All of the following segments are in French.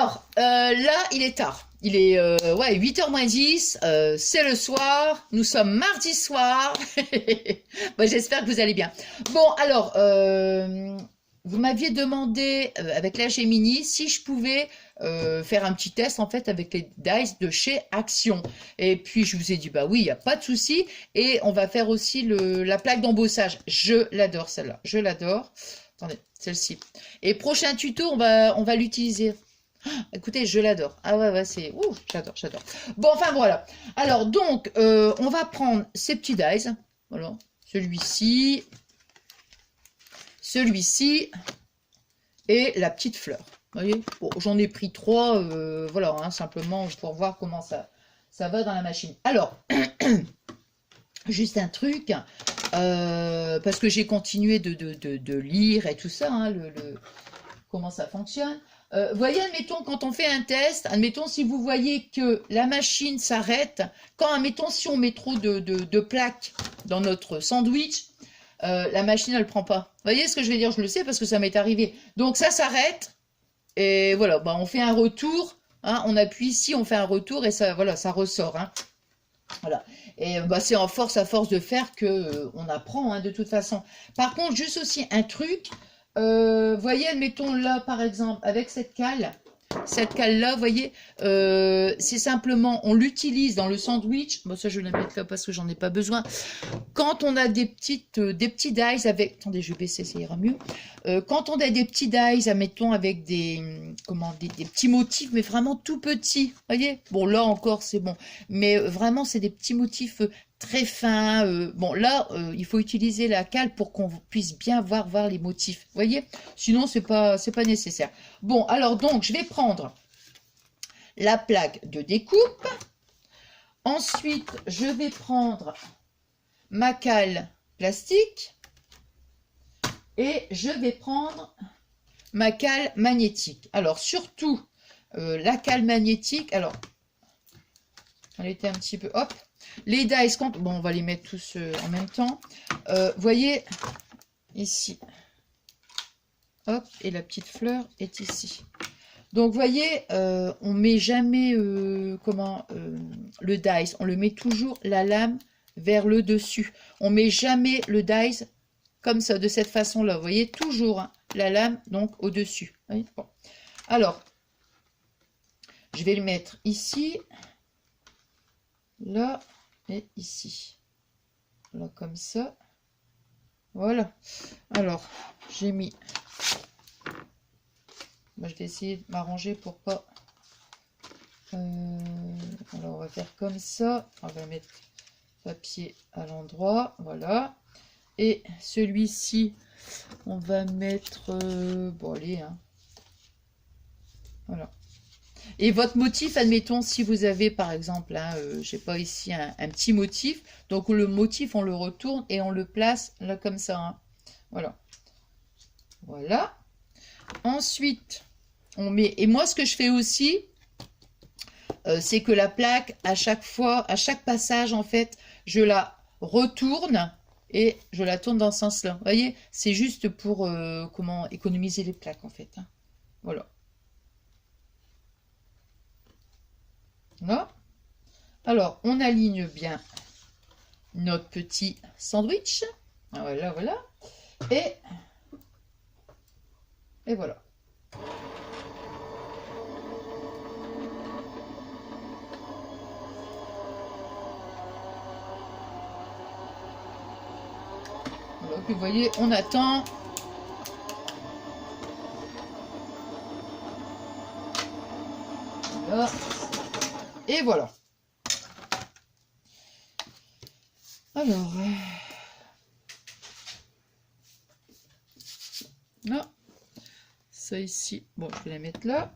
Alors, là, il est tard. Il est ouais, 8h moins 10, c'est le soir, nous sommes mardi soir. Bon, j'espère que vous allez bien. Bon, alors, vous m'aviez demandé avec la Gemini si je pouvais faire un petit test en fait avec les dice de chez Action. Et puis je vous ai dit bah oui, il n'y a pas de souci. Et on va faire aussi la plaque d'embossage. Je l'adore celle-là, je l'adore. Attendez, celle-ci. Et prochain tuto, on va l'utiliser. Écoutez, je l'adore. Ah ouais, ouais, c'est... Ouh, j'adore, j'adore. Bon, enfin, voilà. Alors, donc, on va prendre ces petits dies. Voilà. Celui-ci. Celui-ci. Et la petite fleur. Vous voyez? Bon, j'en ai pris 3. Voilà, hein, simplement pour voir comment ça va dans la machine. Alors, juste un truc. Parce que j'ai continué de lire et tout ça, hein, comment ça fonctionne. Voyez, admettons, quand on fait un test, admettons, si vous voyez que la machine s'arrête, quand, admettons, si on met trop de plaques dans notre sandwich, la machine, elle ne prend pas. Vous voyez ce que je veux dire? Je le sais parce que ça m'est arrivé. Donc, ça s'arrête, et voilà, bah, on fait un retour, hein, on appuie ici, on fait un retour, et ça, voilà, ça ressort, hein. Voilà. Et bah, c'est à force de faire que on apprend, hein, de toute façon. Par contre, juste aussi un truc, voyez, admettons là, par exemple, avec cette cale-là, voyez, c'est simplement, on l'utilise dans le sandwich. Bon, ça, je vais la mettre là parce que j'en ai pas besoin. Quand on a des petits dies avec... Attendez, je vais baisser, ça ira mieux. Quand on a des petits dies, admettons, avec des petits motifs, mais vraiment tout petits, voyez. Bon, là encore, c'est bon. Mais vraiment, c'est des petits motifs très fins. Bon, là, il faut utiliser la cale pour qu'on puisse bien voir les motifs, voyez. Sinon, c'est pas nécessaire. Bon, alors donc, je vais prendre la plaque de découpe. Ensuite, je vais prendre ma cale plastique et je vais prendre ma cale magnétique. Alors surtout la cale magnétique, alors elle était un petit peu, hop, les dice, bon on va les mettre tous en même temps, voyez ici, hop, et la petite fleur est ici. Donc vous voyez, on met jamais le dice, on le met toujours la lame vers le dessus. On met jamais le dice comme ça, de cette façon-là. Vous voyez, toujours hein, la lame donc au-dessus. Bon. Alors, je vais le mettre ici, là et ici. Là, comme ça. Voilà. Alors, j'ai mis... Moi, je vais essayer de m'arranger pour pas... Alors, on va faire comme ça. On va mettre papier à l'endroit. Voilà. Et celui-ci, on va mettre... bon, allez, hein. Voilà. Et votre motif, admettons, si vous avez, par exemple, hein, je sais pas, ici, un petit motif. Donc, le motif, on le retourne et on le place là, comme ça. Hein. Voilà. Voilà. Ensuite, on met... Et moi, ce que je fais aussi, c'est que la plaque, à chaque fois, à chaque passage, en fait, je la retourne et je la tourne dans ce sens-là. Vous voyez, c'est juste pour comment économiser les plaques, en fait. Hein. Voilà. Là. Alors, on aligne bien notre petit sandwich. Voilà, voilà. Et voilà. Voilà, puis vous voyez, on attend. Voilà. Et voilà. Alors, là, ça ici, bon, je vais la mettre là.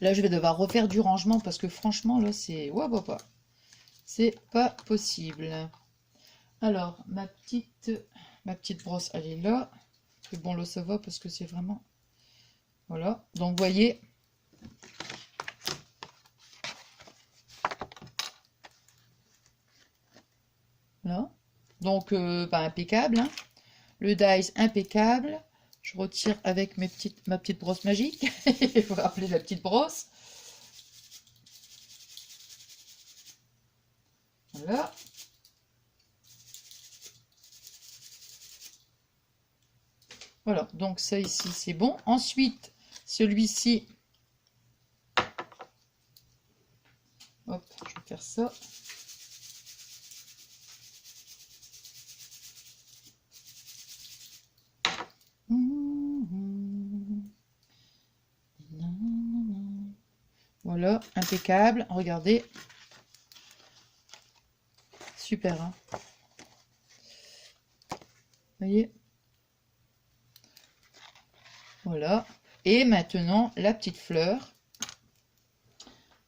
Là, je vais devoir refaire du rangement parce que franchement, là, c'est... Ouais, bah, c'est pas possible. Alors, ma petite brosse, elle est là. C'est bon, là, ça va parce que c'est vraiment... Voilà. Donc, vous voyez... Là. Donc, pas impeccable. Hein. Le dice, impeccable. Je retire avec ma petite brosse magique. Il faut rappeler la petite brosse. Voilà. Voilà, donc ça ici, c'est bon. Ensuite, celui-ci. Hop, je vais faire ça. Voilà, impeccable. Regardez. Super, hein. Vous voyez? Voilà. Et maintenant, la petite fleur.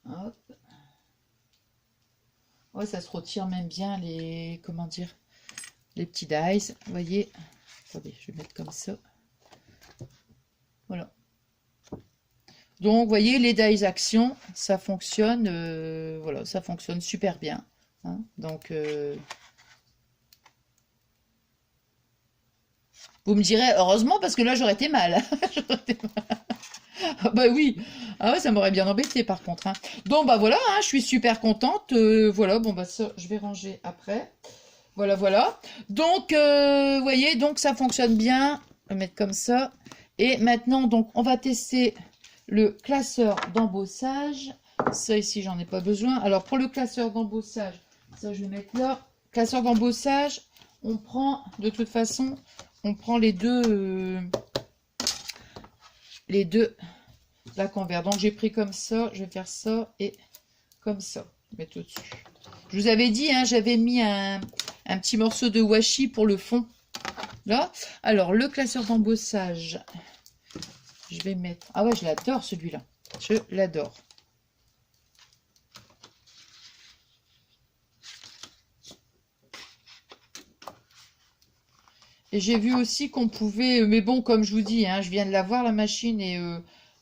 Hop. Ouais, ça se retire même bien les, comment dire, les petits dies. Vous voyez? Attendez, je vais mettre comme ça. Voilà. Donc, vous voyez, les dies action, ça fonctionne, voilà, ça fonctionne super bien. Hein. Donc, vous me direz, heureusement, parce que là, j'aurais été mal. Ah bah oui, ah ouais, ça m'aurait bien embêté par contre. Hein. Donc, bah voilà, hein, je suis super contente. Voilà, bon, bah ça, je vais ranger après. Voilà, voilà. Donc, vous voyez, donc ça fonctionne bien. On va mettre comme ça. Et maintenant, donc, on va tester le classeur d'embossage. Ça, ici, j'en ai pas besoin. Alors, pour le classeur d'embossage, ça, je vais mettre là. Classeur d'embossage, on prend, de toute façon, on prend les deux lacs en verre. Donc, j'ai pris comme ça. Je vais faire ça et comme ça. Je vais mettre au-dessus. Je vous avais dit, hein, j'avais mis un petit morceau de washi pour le fond. Là. Alors, le classeur d'embossage. Je vais mettre... Ah ouais, je l'adore celui-là. Je l'adore. Et j'ai vu aussi qu'on pouvait... Mais bon, comme je vous dis, hein, je viens de l'avoir la machine et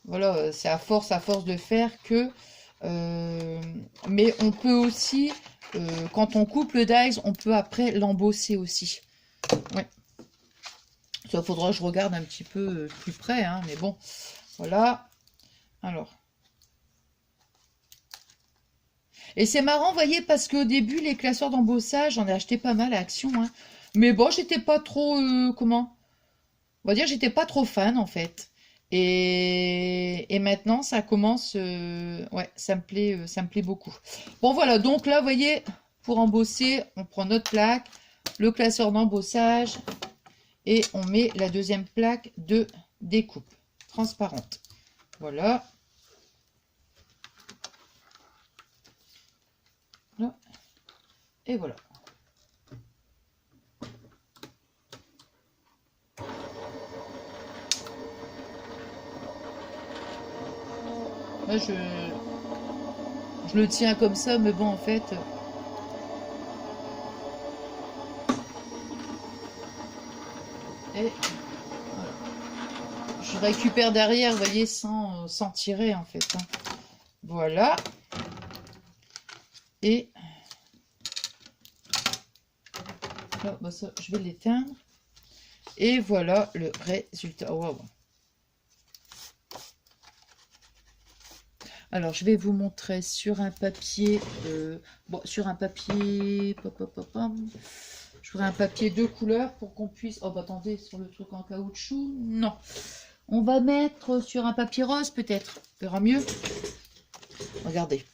voilà, c'est à force de faire que... mais on peut aussi, quand on coupe le dies, on peut après l'embosser aussi. Ouais. Ça faudra que je regarde un petit peu plus près, hein, mais bon, voilà. Alors. Et c'est marrant, vous voyez, parce qu'au début, les classeurs d'embossage, j'en ai acheté pas mal à Action, hein. Mais bon, j'étais pas trop, comment? On va dire, j'étais pas trop fan, en fait. Et maintenant, ça commence, ouais, ça me plaît beaucoup. Bon, voilà, donc là, vous voyez, pour embosser, on prend notre plaque, le classeur d'embossage, et on met la deuxième plaque de découpe transparente. Voilà. Là. Et voilà. Là, je le tiens comme ça, mais bon, en fait... Et voilà. Je récupère derrière, vous voyez, sans tirer, en fait. Hein. Voilà. Et... Là, bah ça, je vais l'éteindre. Et voilà le résultat. Oh, wow. Alors, je vais vous montrer sur un papier... bon, sur un papier... Je ferai un papier de couleur pour qu'on puisse... Oh, bah attendez, sur le truc en caoutchouc, non. On va mettre sur un papier rose, peut-être. On verra mieux. Regardez.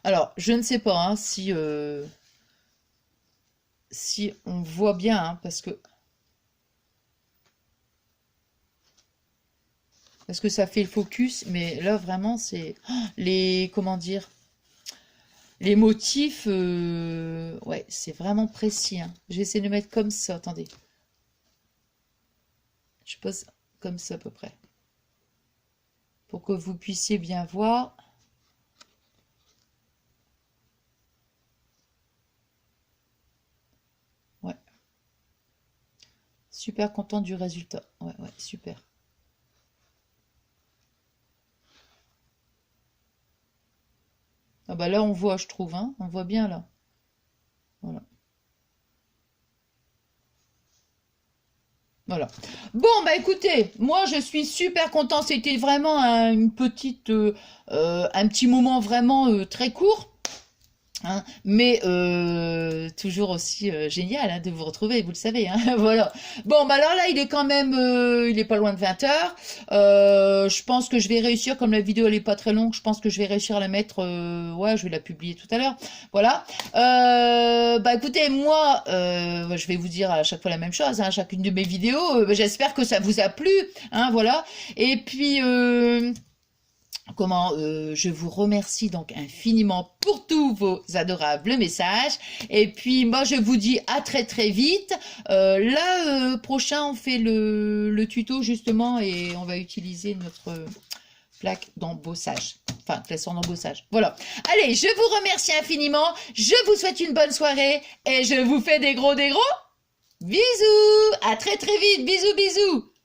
Alors, je ne sais pas hein, si on voit bien, hein, parce que ça fait le focus, mais là, vraiment, c'est... Oh, les... Comment dire? Les motifs, ouais, c'est vraiment précis. Hein. Je vais essayer de mettre comme ça, attendez. Je pose comme ça à peu près. Pour que vous puissiez bien voir. Ouais. Super content du résultat. Ouais, ouais, super. Ah bah là, on voit, je trouve, hein. On voit bien, là. Voilà. Voilà. Bon, bah écoutez, moi je suis super content. C'était vraiment un petit moment vraiment très court. Hein, mais toujours aussi génial hein, de vous retrouver, vous le savez. Hein, voilà. Bon, bah alors là, il est quand même, il est pas loin de 20 heures. Je pense que je vais réussir, comme la vidéo elle est pas très longue, je pense que je vais réussir à la mettre. Ouais, je vais la publier tout à l'heure. Voilà. Bah écoutez, moi, je vais vous dire à chaque fois la même chose. Hein, chacune de mes vidéos. J'espère que ça vous a plu. Hein, voilà. Et puis. Je vous remercie donc infiniment pour tous vos adorables messages. Et puis, moi, je vous dis à très très vite. Prochain, on fait le tuto justement et on va utiliser notre plaque d'embossage. Enfin, classeur d'embossage. Voilà. Allez, je vous remercie infiniment. Je vous souhaite une bonne soirée et je vous fais des gros bisous. À très très vite. Bisous, bisous.